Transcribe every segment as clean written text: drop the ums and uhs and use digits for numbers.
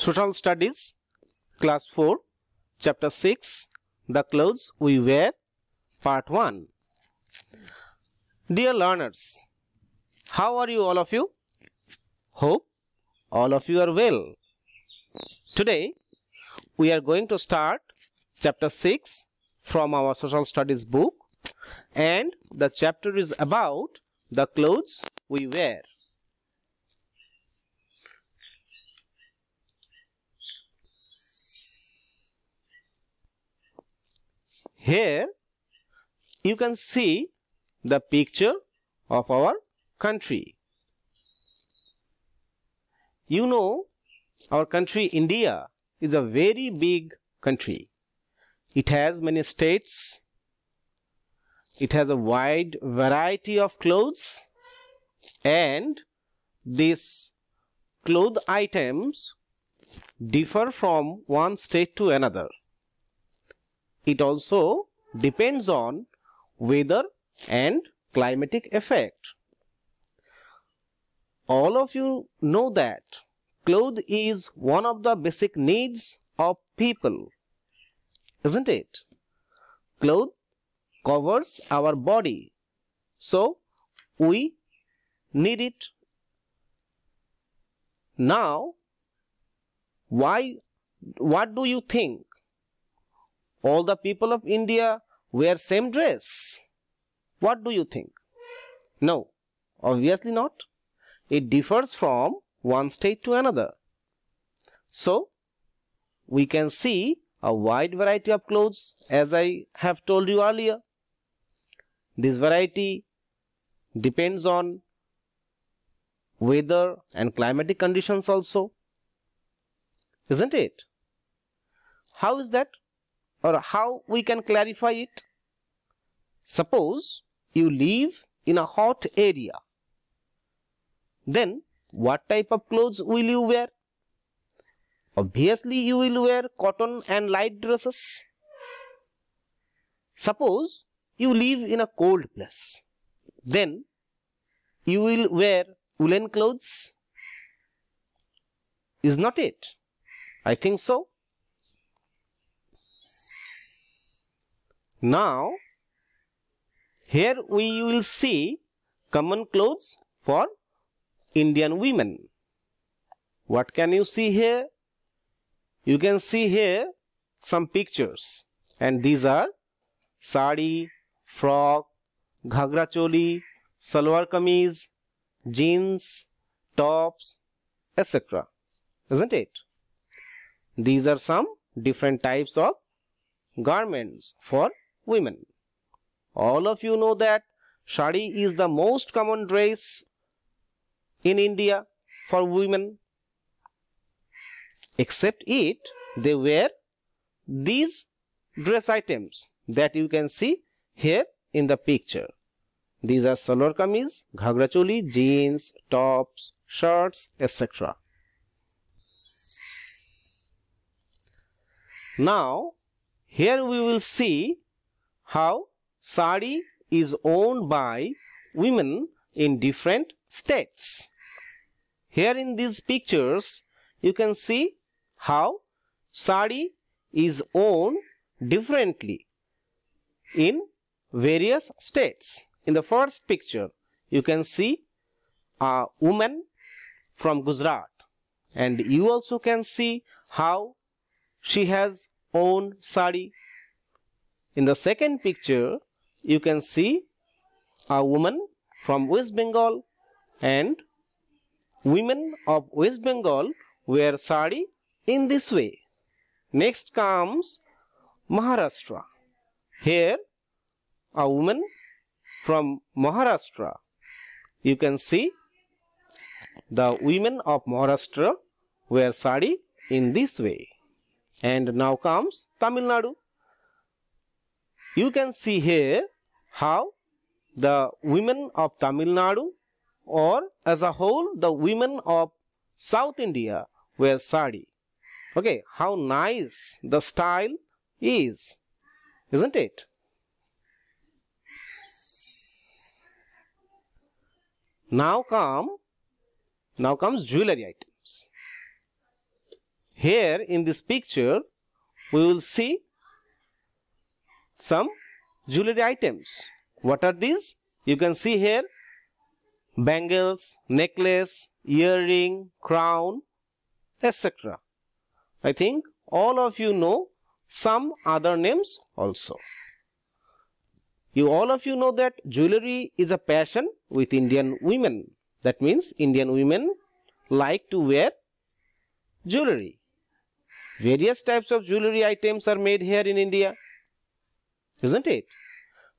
Social Studies, Class 4, Chapter 6, The Clothes We Wear, Part 1. Dear learners, how are you all of you? Hope all of you are well. Today, we are going to start Chapter 6 from our Social Studies book, and the chapter is about the clothes we wear. Here you can see the picture of our country. You know, our country India is a very big country. It has many states. It has a wide variety of clothes, and these cloth items differ from one state to another. It also depends on weather and climatic effect. All of you know that clothes is one of the basic needs of people, isn't it? Clothes covers our body, so we need it. Now, what do you think? All the people of India wear same dress. What do you think? No, obviously not. It differs from one state to another. So, we can see a wide variety of clothes, as I have told you earlier. This variety depends on weather and climatic conditions also, isn't it? How is that? Or how we can clarify it? Suppose you live in a hot area. Then what type of clothes will you wear? Obviously you will wear cotton and light dresses. Suppose you live in a cold place. Then you will wear woolen clothes. Is not it? I think so. Now, here we will see common clothes for Indian women. What can you see here? You can see here some pictures, and these are sari, frock, ghagra choli, salwar kameez, jeans, tops, etc. Isn't it? These are some different types of garments for women. All of you know that sari is the most common dress in India for women. Except it, they wear these dress items that you can see here in the picture. These are salwar kameez, ghagra choli, jeans, tops, shirts, etc. Now, here we will see how sari is owned by women in different states. Here in these pictures, you can see how sari is owned differently in various states. In the first picture, you can see a woman from Gujarat, and you also can see how she has owned sari. In the second picture, you can see a woman from West Bengal, and women of West Bengal wear sari in this way. Next comes Maharashtra. Here, a woman from Maharashtra. You can see the women of Maharashtra wear sari in this way. And now comes Tamil Nadu. You can see here how the women of Tamil Nadu, or as a whole the women of South India, wear sari. Okay, how nice the style is, isn't it? Now comes jewelry items. Here in this picture, we will see some jewelry items. What are these? You can see here bangles, necklace, earring, crown, etc. I think all of you know some other names also. All of you know that jewelry is a passion with Indian women. That means Indian women like to wear jewelry. Various types of jewelry items are made here in India, isn't it?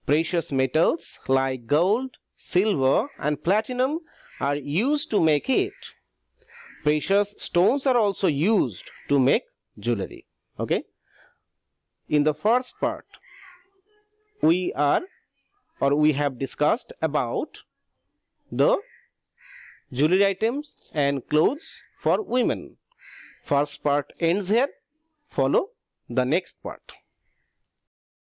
Precious metals like gold, silver and platinum are used to make it. Precious stones are also used to make jewelry. Okay. In the first part, we have discussed about the jewelry items and clothes for women. First part ends here. Follow the next part.